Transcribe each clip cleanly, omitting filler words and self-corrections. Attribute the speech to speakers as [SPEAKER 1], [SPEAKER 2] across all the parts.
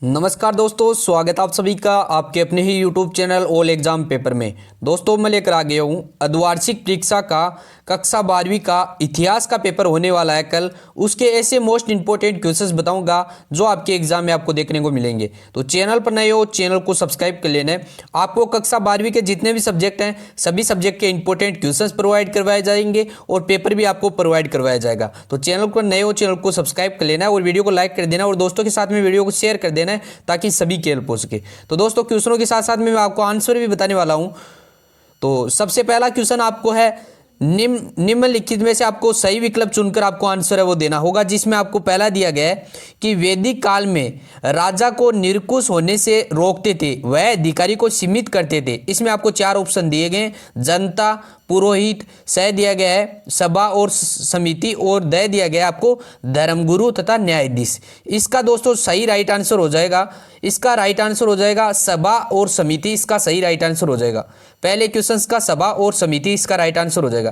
[SPEAKER 1] नमस्कार दोस्तों, स्वागत आप सभी का आपके अपने ही YouTube channel all exam paper में। दोस्तों मैं लेकर आ गया हूँ अर्धवार्षिक परीक्षा का कक्षा 12वीं का इतिहास का पेपर होने वाला है कल। उसके ऐसे मोस्ट इंपॉर्टेंट क्वेश्चंस बताऊंगा जो आपके एग्जाम में आपको देखने को मिलेंगे। तो चैनल पर नए हो, चैनल को सब्सक्राइब कर लेना है। आपको कक्षा 12वीं के जितने भी सब्जेक्ट हैं सभी सब्जेक्ट के इंपॉर्टेंट क्वेश्चंस प्रोवाइड करवाए जाएंगे और पेपर भी आपको प्रोवाइड करवाया जाएगा। तो चैनल पर नए हो, चैनल को सब्सक्राइब कर लेना है और वीडियो को लाइक कर देना और दोस्तों के साथ में वीडियो को शेयर कर देना है ताकि सभी की हेल्प हो सके। तो दोस्तों क्वेश्चनों के साथ साथ में मैं आपको आंसर भी बताने वाला हूं। तो सबसे पहला क्वेश्चन आपको है निम्नलिखित में से आपको सही विकल्प चुनकर आपको आंसर है वो देना होगा, जिसमें आपको पहला दिया गया है कि वैदिक काल में राजा को निरंकुश होने से रोकते थे, वह अधिकारी को सीमित करते थे। इसमें आपको चार ऑप्शन दिए गए, जनता, पुरोहित, सह दिया गया है सभा और समिति, और दय दिया गया है आपको धर्मगुरु तथा न्यायाधीश। इसका दोस्तों सही राइट आंसर हो जाएगा, इसका राइट आंसर हो जाएगा सभा और समिति। इसका सही राइट आंसर हो जाएगा। पहले क्वेश्चन का सभा और समिति इसका राइट आंसर हो जाएगा।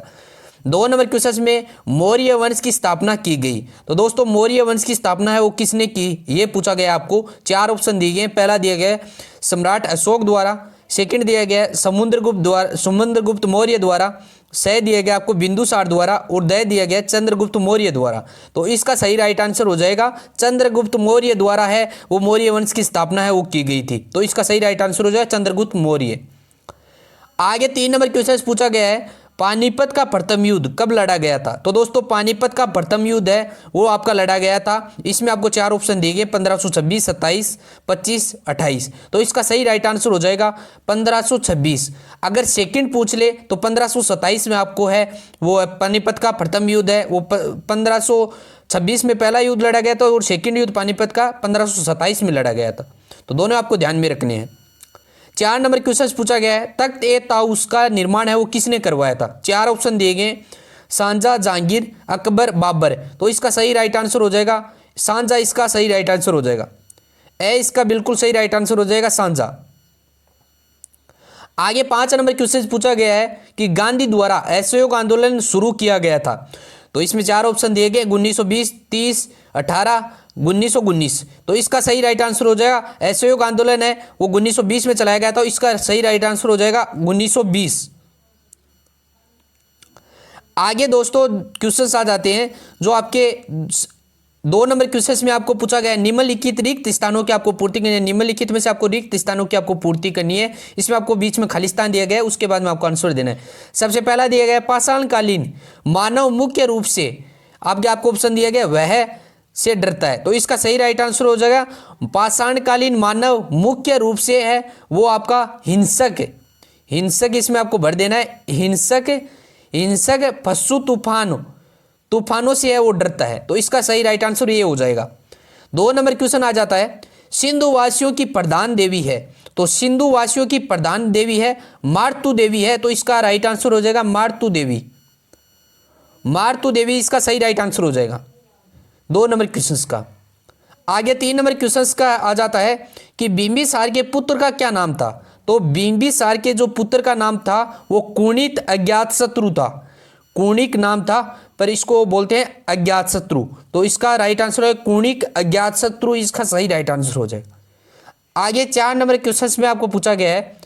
[SPEAKER 1] 2 नंबर क्वेश्चन में मौर्य वंश की स्थापना की गई। तो दोस्तों मौर्य वंश की स्थापना है वो किसने की, ये पूछा गया आपको। चार ऑप्शन दिए गए। पहला दिया गया सम्राट अशोक द्वारा, सेकंड दिया गया समुद्रगुप्त मौर्य द्वारा, सह दिया गया आपको बिंदुसार द्वारा, और दय दिया गया चंद्रगुप्त मौर्य द्वारा। तो इसका सही राइट आंसर हो जाएगा चंद्रगुप्त मौर्य द्वारा है वो मौर्य वंश की स्थापना है वो की गई थी। तो इसका सही राइट आंसर हो जाएगा चंद्रगुप्त मौर्य। आगे 3 नंबर क्वेश्चन पूछा गया है पानीपत का प्रथम युद्ध कब लड़ा गया था। तो दोस्तों पानीपत का प्रथम युद्ध है वो आपका लड़ा गया था। इसमें आपको चार ऑप्शन दिए गए 1526, 27, 25, 28। तो इसका सही राइट आंसर हो जाएगा 1526। अगर सेकंड पूछ ले तो 1527 में आपको है वो पानीपत का प्रथम युद्ध है वो 1526 में पहला युद्ध लड़ा गया था और सेकंड युद्ध पानीपत का 1527 में लड़ा गया था। तो दोनों आपको ध्यान में रखने हैं। 4 नंबर क्वेश्चन पूछा गया है तख्त ए ताऊस का निर्माण है वो किसने करवाया था। चार ऑप्शन दिए गए शाहजहां, जहांगीर, अकबर, बाबर। तो इसका सही राइट आंसर हो जाएगा शाहजहां। इसका सही राइट आंसर हो जाएगा ए, इसका बिल्कुल सही राइट आंसर हो जाएगा शाहजहां। आगे 5 नंबर क्वेश्चन पूछा गया है कि गांधी द्वारा असहयोग आंदोलन शुरू किया गया था। तो इसमें चार ऑप्शन दिए गए 1920, 30, 18, 1919। तो इसका सही राइट आंसर हो जाएगा असहयोग आंदोलन है वो 1920 में चलाया गया था। इसका सही राइट आंसर हो जाएगा 1920। आगे दोस्तों क्वेश्चंस आ जाते हैं जो आपके 2 नंबर क्वेश्चंस में आपको पूछा गया है निम्नलिखित रिक्त स्थानों की आपको पूर्ति करनी है। निम्नलिखित में से आपको रिक्त स्थानों की आपको पूर्ति करनी है। इसमें आपको बीच में खाली स्थान दिया गया है, उसके बाद में आपको आंसर देना है। सबसे पहला दिया गया है पाषाणकालीन मानव मुख्य रूप से आपको ऑप्शन दिया गया वह से डरता है। तो इसका सही राइट आंसर हो जाएगा पाषाणकालीन मानव मुख्य रूप से है वो आपका हिंसक। हिंसक इसमें आपको भर देना है हिंसक पशु तूफानों से है वो डरता है। तो इसका सही राइट आंसर ये हो जाएगा। 2 नंबर क्वेश्चन आ जाता है सिंधु वासियों की प्रधान देवी है। तो सिंधु वासियों की प्रधान देवी है मारतू देवी है। तो इसका राइट आंसर हो जाएगा मारतू देवी इसका सही राइट आंसर हो जाएगा 2 नंबर क्वेश्चन का। आगे 3 नंबर क्वेश्चन का आ जाता है कि बिंबिसार के पुत्र का क्या नाम था। तो बिंबिसार के जो पुत्र का नाम था वो कुणित अज्ञातशत्रु था। कुणिक नाम था पर इसको बोलते हैं अज्ञातशत्रु। तो इसका राइट आंसर है कुणिक अज्ञातशत्रु। इसका सही राइट आंसर हो जाएगा। आगे 4 नंबर क्वेश्चन में आपको पूछा गया है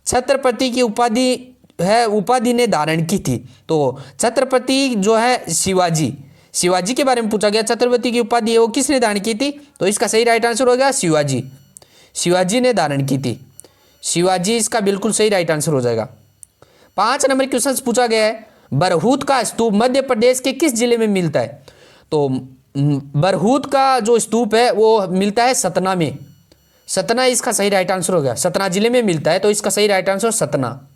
[SPEAKER 1] छत्रपति की उपाधि ने धारण की थी। तो छत्रपति जो है शिवाजी के बारे में पूछा गया। छत्रपति की उपाधि है वो किसने धारण की थी। तो इसका सही राइट आंसर हो गया शिवाजी ने धारण की थी। शिवाजी इसका बिल्कुल सही राइट आंसर हो जाएगा। 5 नंबर क्वेश्चन पूछा गया है बरहूत का स्तूप मध्य प्रदेश के किस जिले में मिलता है। तो बरहूत का जो स्तूप है वो मिलता है सतना में। सतना इसका सही राइट आंसर हो गया। सतना जिले में मिलता है। तो इसका सही राइट आंसर सतना।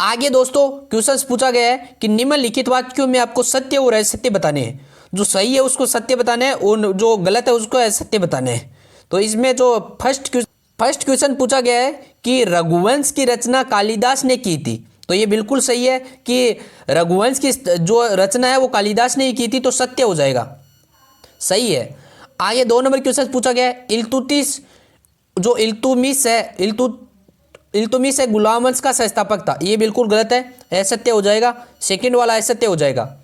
[SPEAKER 1] आगे दोस्तों क्वेश्चन पूछा गया है कि निम्नलिखित वाक्यों में आपको सत्य और असत्य बताने हैं। जो सही है उसको सत्य बताना है और जो गलत है उसको असत्य बताना है। तो इसमें जो फर्स्ट क्वेश्चन पूछा गया है कि रघुवंश की रचना कालिदास ने की थी। तो ये बिल्कुल सही है कि रघुवंश की जो रचना है वो कालिदास ने की थी। तो सत्य हो जाएगा, सही है। आगे 2 नंबर क्वेश्चन पूछा गया है इल्तुतमिश गुलाम वंश का संस्थापक था। ये बिल्कुल गलत है, असत्य हो जाएगा। सेकंड वाला असत्य हो जाएगा।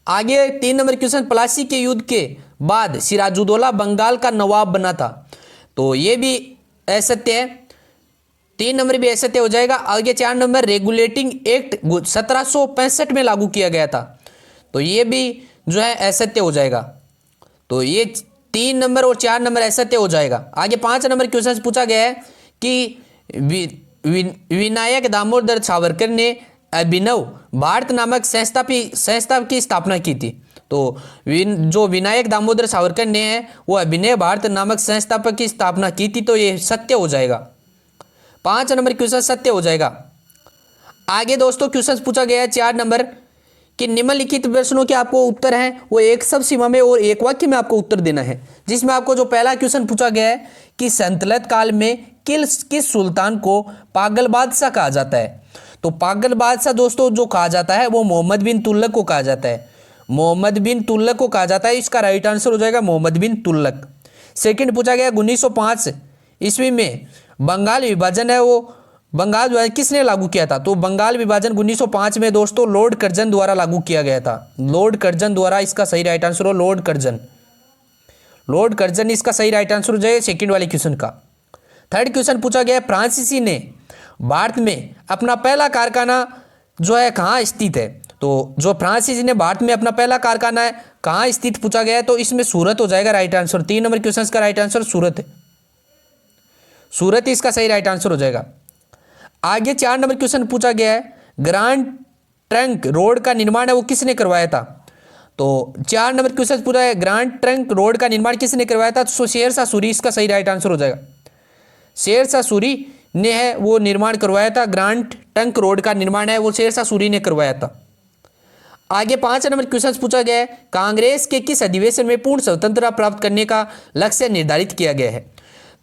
[SPEAKER 1] आगे 3 नंबर क्वेश्चन प्लासी के युद्ध के बाद सिराजुद्दौला बंगाल का नवाब बना था। तो ये भी असत्य है। 3 नंबर भी असत्य हो जाएगा। आगे 4 नंबर रेगुलेटिंग एक्ट 1765 में लागू किया गया था। तो ये भी जो है असत्य हो जाएगा। तो ये 3 नंबर और 4 नंबर असत्य हो जाएगा। आगे 5 नंबर क्वेश्चन पूछा गया है कि विनायक दामोदर सावरकर ने अभिनव भारत नामक संस्था की स्थापना की थी। तो जो विनायक दामोदर सावरकर ने है वो अभिनव भारत नामक संस्थापक की स्थापना की थी। तो ये सत्य हो जाएगा। 5 नंबर क्वेश्चन सत्य हो जाएगा। आगे दोस्तों क्वेश्चन पूछा गया है 4 नंबर कि निम्नलिखित प्रश्नों के आपको उत्तर हैं वो एक शब्द सीमा में और एक वाक्य में आपको उत्तर देना है। जिसमें आपको जो पहला क्वेश्चन पूछा गया है कि सल्तनत काल में किस सुल्तान को पागल बादशाह कहा जाता है। तो पागल बादशाह दोस्तों जो कहा जाता है वो मोहम्मद बिन तुगलक को कहा जाता है। मोहम्मद बिन तुगलक को कहा जाता है। इसका राइट आंसर हो जाएगा मोहम्मद बिन तुगलक। सेकंड पूछा गया 1905 ईस्वी में बंगाल विभाजन है वो बंगाल विभाजन किसने लागू किया था। तो बंगाल विभाजन 1905 में दोस्तों लॉर्ड कर्जन द्वारा लागू किया गया था। लॉर्ड कर्जन द्वारा इसका सही राइट आंसर हो लॉर्ड कर्जन। लॉर्ड कर्जन इसका सही राइट आंसर हो जाए सेकंड वाले क्वेश्चन का। थर्ड क्वेश्चन पूछा गया फ्रांसीसी ने भारत में अपना पहला कारखाना जो है कहाँ स्थित है। तो जो फ्रांसीसी ने भारत में अपना पहला कारखाना है कहाँ स्थित पूछा गया है। तो इसमें सूरत हो जाएगा राइट आंसर। 3 नंबर क्वेश्चन का राइट आंसर सूरत है। सूरत इसका सही राइट आंसर हो जाएगा। आगे 4 नंबर क्वेश्चन पूछा गया है ग्रांड ट्रंक रोड का निर्माण है वो किसने करवाया था। तो 4 नंबर क्वेश्चन पूछा है ग्रांड ट्रंक रोड का निर्माण किसने करवाया था। तो शेरशाह सूरी इसका सही राइट आंसर हो जाएगा। शेरशाह सूरी ने है वो निर्माण करवाया था। ग्रांड ट्रंक रोड का निर्माण है वो शेरशाह सूरी ने करवाया था। आगे 5 नंबर क्वेश्चन पूछा गया है कांग्रेस के किस अधिवेशन में पूर्ण स्वतंत्रता प्राप्त करने का लक्ष्य निर्धारित किया गया है।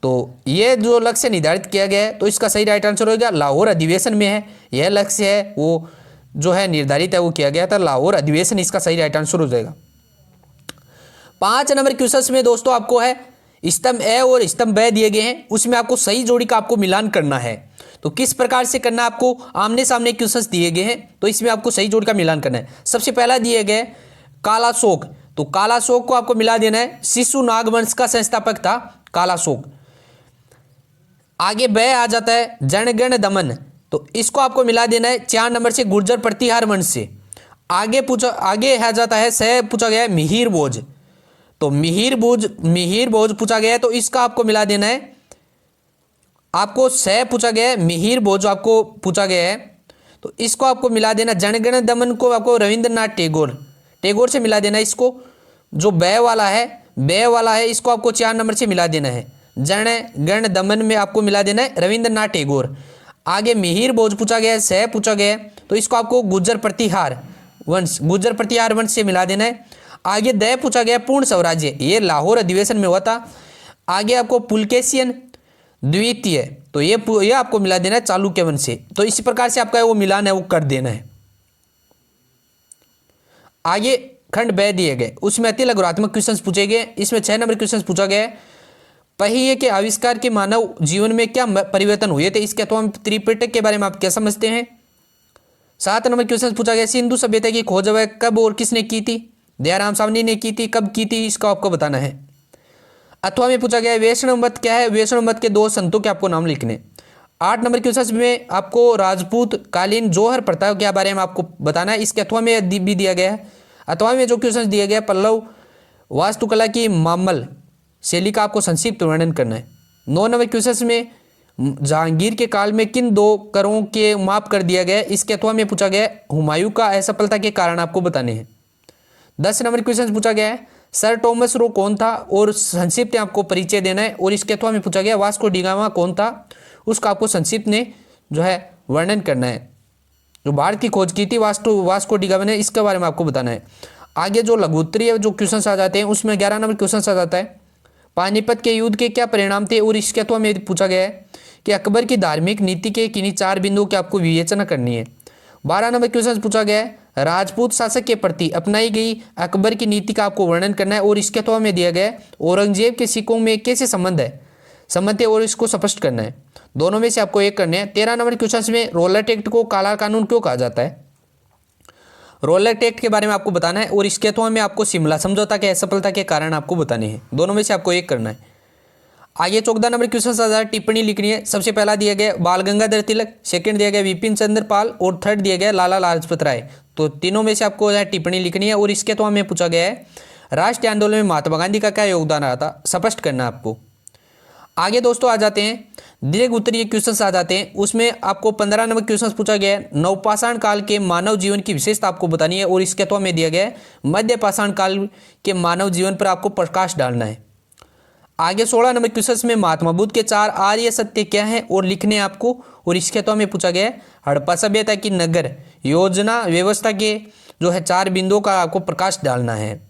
[SPEAKER 1] तो ये जो लक्ष्य निर्धारित किया गया है तो इसका सही राइट आंसर होगा लाहौर अधिवेशन में है। यह लक्ष्य है वो जो है निर्धारित है वो किया गया था लाहौर अधिवेशन। इसका सही राइट आंसर हो जाएगा। 5 नंबर क्वेश्चन में दोस्तों आपको है स्तंभ ए और स्तंभ ब दिए गए हैं उसमें आपको सही जोड़ी का आपको मिलान करना है। तो किस प्रकार से करना आपको आमने सामने क्वेश्चंस दिए गए हैं तो इसमें आपको सही जोड़ का मिलान करना है। सबसे पहला दिए गए काला शोक। तो काला शोक को आपको मिला देना है। शिशु नाग वंश का संस्थापक था काला शोक। आगे ब आ जाता है जनगण दमन। तो इसको आपको मिला देना है 4 नंबर से गुर्जर प्रतिहार वंश से। आगे आ जाता है स पूछा गया है मिहिर भोज। तो मिहिर भोज पूछा गया है तो इसका आपको मिला देना है आपको स पूछा गया है मिहिर भोज आपको पूछा गया है तो इसको आपको मिला देना। जनगण दमन को आपको रविंद्रनाथ टैगोर से मिला देना। इसको जो ब वाला है इसको आपको 4 नंबर से मिला देना है। जन गण दमन में आपको मिला देना है रविंद्रनाथ टैगोर। आगे मिहिर भोज पूछा गया है स पूछा गया है तो इसको आपको गुर्जर प्रतिहार वंश से मिला देना है। आगे द पूछा गया पूर्ण स्वराज्य ये लाहौर अधिवेशन में हुआ था। आगे आपको पुलकेशियन द्वितीय तो ये आपको मिला देना है चालुक्य वंश से। तो इसी प्रकार से आपका वो मिलान है वो कर देना है। आगे खंड ब दिए गए उसमें अति लघुरात्मक क्वेश्चन पूछे गए। इसमें 6 नंबर क्वेश्चन पूछा गया है पहिए के आविष्कार के मानव जीवन में क्या परिवर्तन हुए थे इसके अथवा त्रिपिटक के बारे में आप क्या समझते हैं। 7 नंबर क्वेश्चन पूछा गया सिंधु सभ्यता की खोज वह कब और किसने की थी। दयाराम साहनी ने की थी। कब की थी इसका आपको बताना है। अथवा में पूछा गया वैष्णव मत क्या है। वैष्णव मत के 2 संतों के आपको नाम लिखने। 8 नंबर क्वेश्चन में आपको राजपूत कालीन जौहर प्रथा के बारे में आपको बताना है। इसके अथवा में भी दिया गया है। अथवा में जो क्वेश्चन दिया गया पल्लव वास्तुकला की मामल शैली का आपको संक्षिप्त वर्णन करना है। 9 नंबर क्वेश्चन में जहांगीर के काल में किन 2 करों के माफ कर दिया गया इसके अथवा में पूछा गया हुमायूं का असफलता के कारण आपको बताने हैं। 10 नंबर क्वेश्चन पूछा गया है सर टॉमस रो कौन था और संक्षिप्त आपको परिचय देना है। और इसके अथवा में पूछा गया वास्को डिगामा कौन था उसका आपको संक्षिप्त ने जो है वर्णन करना है। जो भारत की खोज की थी वास्को डिगामा ने इसके बारे में आपको बताना है। आगे जो लघुत्तरीय जो क्वेश्चन आ जाते हैं उसमें 11 नंबर क्वेश्चन आ जाता है पानीपत के युद्ध के क्या परिणाम थे। और इसके अथवा में पूछा गया है कि अकबर की धार्मिक नीति के किन्हीं 4 बिंदुओं की आपको विवेचना करनी है। 12 नंबर क्वेश्चन पूछा गया है राजपूत शासक के प्रति अपनाई गई अकबर की नीति का आपको वर्णन करना है। और इसके अथवा में दिया गया है औरंगजेब के सिखों में कैसे संबंध है और इसको स्पष्ट करना है। दोनों में से आपको एक करने हैं। 13 नंबर क्वेश्चन में रोलट एक्ट को काला कानून क्यों कहा जाता है। रोलर टेक्ट के बारे में आपको बताना है और इसके अथवा में आपको शिमला समझौता के असफलता के कारण आपको बताने हैं। दोनों में से आपको एक करना है। आगे 14 नंबर क्वेश्चन आ जाए, टिप्पणी लिखनी है। सबसे पहला दिया गया बाल गंगाधर तिलक, सेकंड दिया गया विपिन चंद्र पाल और थर्ड दिया गया लाला लाजपत राय। तो तीनों में से आपको टिप्पणी लिखनी है और इसके तो हमें पूछा गया है राष्ट्रीय आंदोलन में महात्मा गांधी का क्या योगदान रहा था, स्पष्ट करना आपको। आगे दोस्तों आ जाते हैं दीर्घ उत्तरीय क्वेश्चन आ जाते हैं। उसमें आपको 15 नंबर क्वेश्चन पूछा गया है। नवपाषाण काल के मानव जीवन की विशेषता आपको बतानी है और इसके तो हमें दिया गया है मध्य पाषाण काल के मानव जीवन पर आपको प्रकाश डालना है। आगे 16 नंबर क्वेश्चन में महात्मा बुद्ध के 4 आर्य सत्य क्या है और लिखने आपको और इसके तो हमें पूछा गया है हड़प्पा सभ्यता की नगर योजना व्यवस्था के जो है 4 बिंदुओं का आपको प्रकाश डालना है।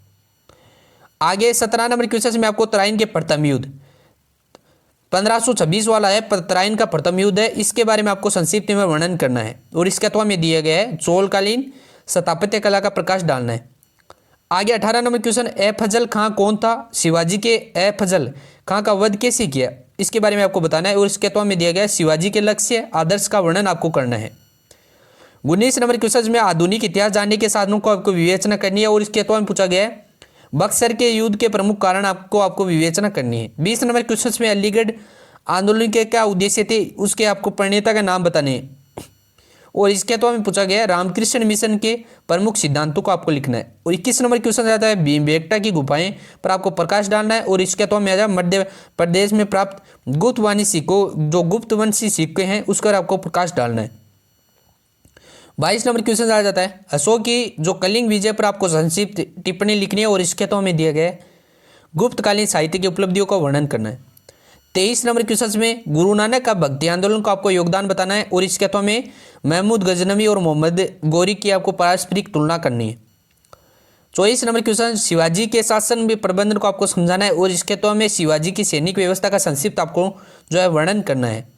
[SPEAKER 1] आगे 17 नंबर क्वेश्चन में आपको तराइन के प्रथम युद्ध 1526 वाला है, तराइन का प्रथम युद्ध है, इसके बारे में आपको संक्षिप्त में वर्णन करना है और इसके तो हमें दिया गया है चोलकालीन स्थापत्य कला का प्रकाश डालना है। आगे 18 नंबर क्वेश्चन ए फजल खां कौन था, शिवाजी के ए फजल खां का वध कैसे किया, इसके बारे में आपको बताना है और इसके तो हमें दिया गया है शिवाजी के लक्ष्य आदर्श का वर्णन आपको करना है। 19 नंबर क्वेश्चन में आधुनिक इतिहास जानने के साधनों को आपको विवेचना करनी है और इसके तो हमें पूछा गया है बक्सर के युद्ध के प्रमुख कारण आपको विवेचना करनी है। 20 नंबर क्वेश्चन में अलीगढ़ आंदोलन के क्या उद्देश्य थे, उसके आपको प्रणेता का नाम बताने हैं और इसके तो हमें पूछा गया है रामकृष्ण मिशन के प्रमुख सिद्धांतों को आपको लिखना है। और 21 नंबर क्वेश्चन आता है भीमबेटका की गुफाएं पर आपको प्रकाश डालना है और इसके तो हमें आ जाए मध्य प्रदेश में प्राप्त गुप्तवाणी सिक्कों जो गुप्तवंशी सिक्के हैं उस पर आपको प्रकाश डालना है। 22 नंबर क्वेश्चन आ जाता है अशोक की जो कलिंग विजय पर आपको संक्षिप्त टिप्पणी लिखनी है और इसके तो हमें दिया गया है गुप्तकालीन साहित्य की उपलब्धियों का वर्णन करना है। 23 नंबर क्वेश्चन में गुरु नानक का भक्ति आंदोलन को आपको योगदान बताना है और इसके तो हमें महमूद गजनवी और मोहम्मद गौरी की आपको पारस्परिक तुलना करनी है। 24 नंबर क्वेश्चन शिवाजी के शासन में प्रबंधन को आपको समझाना है और इसके तो हमें शिवाजी की सैनिक व्यवस्था का संक्षिप्त आपको जो है वर्णन करना है।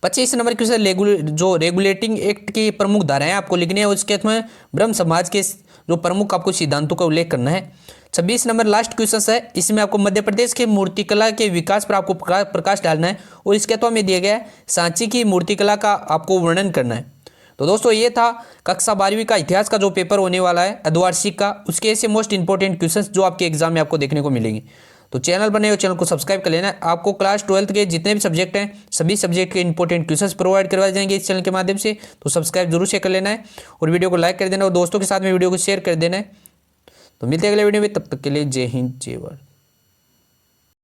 [SPEAKER 1] 25 नंबर क्वेश्चन जो रेगुलेटिंग एक्ट की प्रमुख धाराएं आपको लिखनी है और इसके में ब्रह्म समाज के जो प्रमुख आपको सिद्धांतों का उल्लेख करना है। 26 नंबर लास्ट क्वेश्चन है, इसमें आपको मध्य प्रदेश के मूर्तिकला के विकास पर आपको प्रकाश डालना है और इसके तो हमें दिया गया है सांची की मूर्तिकला का आपको वर्णन करना है। तो दोस्तों ये था कक्षा 12वीं का इतिहास का जो पेपर होने वाला है अर्धवार्षिक का, उसके ऐसे मोस्ट इंपॉर्टेंट क्वेश्चंस जो आपके एग्जाम में आपको देखने को मिलेंगे। तो चैनल बने हो, चैनल को सब्सक्राइब कर लेना है। आपको क्लास 12th के जितने भी सब्जेक्ट हैं सभी सब्जेक्ट के इंपॉर्टेंट क्वेश्चंस प्रोवाइड करवाए जाएंगे इस चैनल के माध्यम से। तो सब्सक्राइब जरूर से कर लेना है और वीडियो को लाइक कर देना और दोस्तों के साथ में वीडियो को शेयर कर देना है। तो मिलते हैं अगले वीडियो में, तब तक के लिए जय हिंद जय भारत।